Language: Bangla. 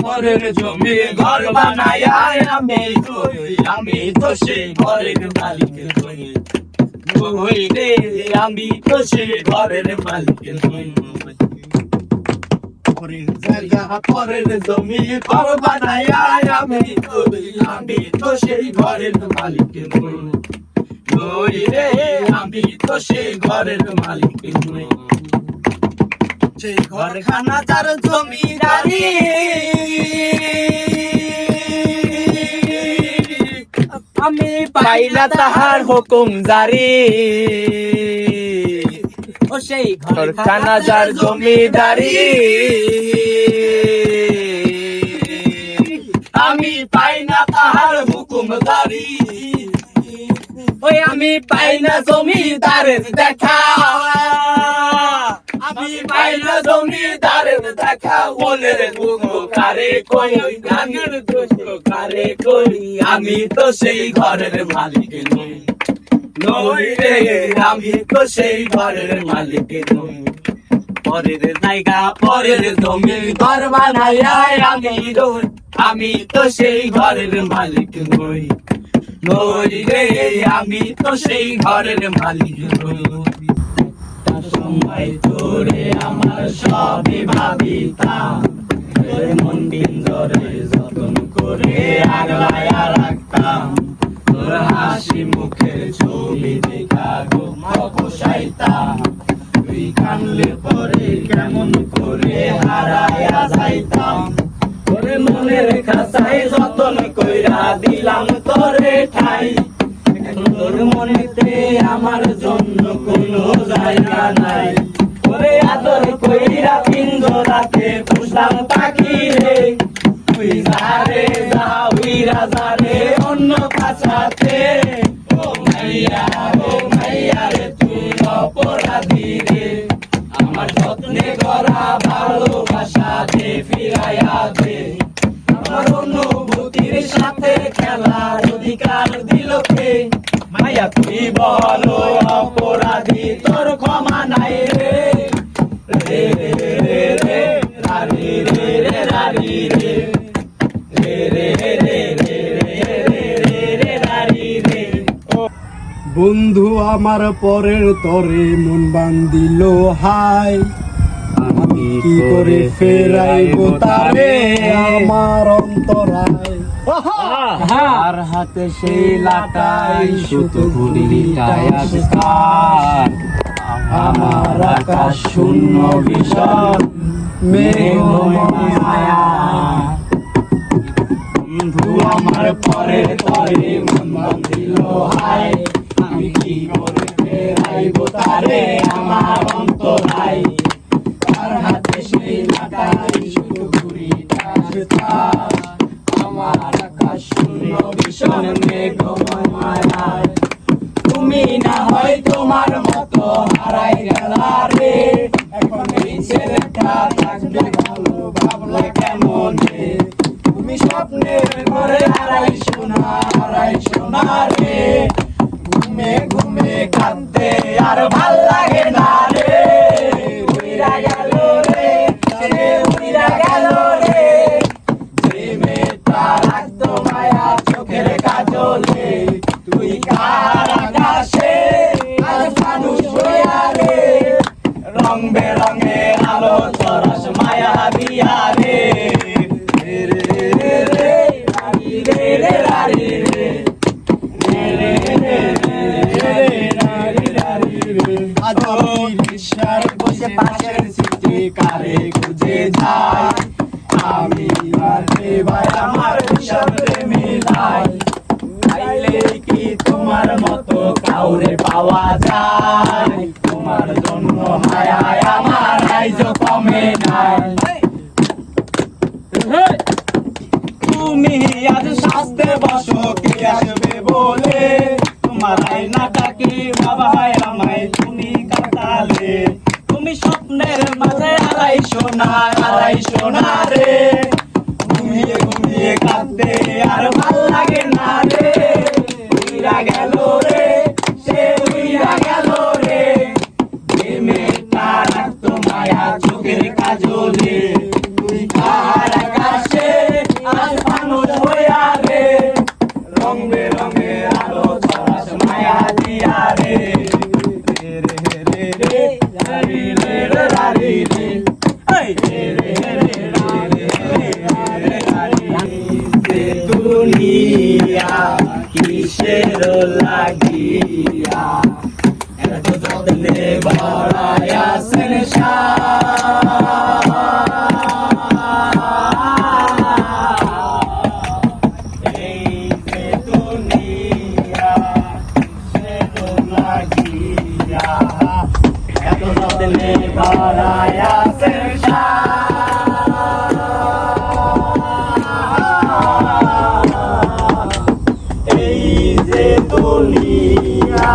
পরের জমি ঘর বানায় আমি তো সেই ঘরের মালিক নই রে, আমি তো সেই ঘরের মালিক নই। পরের জমি ঘর বানায় আমি তো সেই ঘরের মালিক নই রে, আমি তো সেই ঘরের মালিক নই। সেই ঘরখানা যার জমিদারি আমি পাই না তাহার হুকুম জারি। ও সেই ঘরখানা যার জমিদারি আমি পাই না তাহার হুকুম জারি। ওই আমি পাই না জমিদারের দেখা, আমি পাই না জমিদারের দেখা। মনের দুঃখ কারে কই, গানের দুঃখ কারে কই, আমি তো সেই ঘরের মালিক নই নই রে, আমি তো সেই ঘরের মালিক নই। পরের জায়গা পরের জমি ঘর বানায় আমি রই, আমি তো সেই ঘরের মালিক নই নই রে, আমি তো সেই ঘরের মালিক নই। সময় তোরে আমার সবই ভাবিতাম, মন পিঞ্জরে যতন করে আগলায়া রাখতাম। তোর হাসি মুখের ছবি দেখা গো বসাইতাম, তুই কানলে পরে কেমন করে হারায়া যাইতাম। তোরে মনের খাঁচায় যতন কইরা দিলাম তোরে ঠাই, তোর মনেতে আমার জন্য কোনো জায়গা নাই। ওরে আদর কইরা পিঞ্জরাতে পুষলাম পাখি রে, তুই যারে যা উইরা যারে অন্য কাছাতে। ও মাইয়া রে তুই অপরাধী রে, আমার যত্নে করা ভালোবাসা দে ফিরাইয়া দে। আমার অনুভূতির সাথে খেলার অধিকার দিল কে? মাইয়া তুই বলো অপরাধী, তোর ক্ষমা নাই রে। রে রে রে রে রারি রে রে রারি রে, রে রে রে রে রে রে রারি রে। বন্ধু আমার পরের তরে মন বান্ধিল হাই, আমি কি করে ফেরাইব তারে আমার অন্তরায়। আর হাতে সেই লাটাই সুতো ঘুরিটাই আসকার, আমার আকাশ শূন্য ভীষণ মেঘময় মায়া। বন্ধু আমার পরের তরে মন বাঁধিল হায়, আমি কি করে ফেরাইব তারে আমার অন্তরায়। আর হাতে সেই লাটাই সুতো ঘুরিটাই আসকার, আমার আকাশ শূন্য ভীষণ মেঘময় মায়ায়। তুমি না হয় তোমার মতো হারাই গেলা রে, এখন এই ছেলেটা থাকবে ভালো ভাবলে কেমন রে। তুমি স্বপ্নের ঘরে হারাই সোনা রে, ঘুমে ঘুমে কাঁদতে আর ভাল লাগে না রে। উইরা গেল রে, সে উইরা গেল রে, যে মেয়েটা রাখতো মায়া চোখের কাজলে। তুই কার আকাশে আর মানুষ হইয়া রে, রং বেরঙের আলো চরস মায়া দিয়া রে। রে রে রে রে রারি রে রে রারি রে, রে রে রে রে রারি রারি রে। আজ আমি রিকশায় বসে পাশের সিটে কারে খুঁজে যাই, আমি রাতে ভাই আমার সাথে মিলাই। চাইলে কি তোমার মতো কাউরে পাওয়া যায়, তোমার জন্য মায়ায় আমার আইজ কমে নাই। তুমি আজ শাস্তে বসো কে আসবে বলে, তোমার আয়নাটাকে বাবা আমায় তুমি কাটালে। তুমি স্বপ্নের মাঝে আড়াই সোনা রে, ঘুমিয়ে ঘুমিয়ে কাঁদতে আর ভাল লাগে না রে। উইরা গেল রে, সে উইরা গেল রে, যে মেয়েটা রাখতো মায়া চোখের কাজলে। তুই কার আকাশে যতনে ভরায় আছেন এই যে দুনিয়া সে তো লাগিয়া এত যতনে ভরায় আছেন এই যে দুনিয়া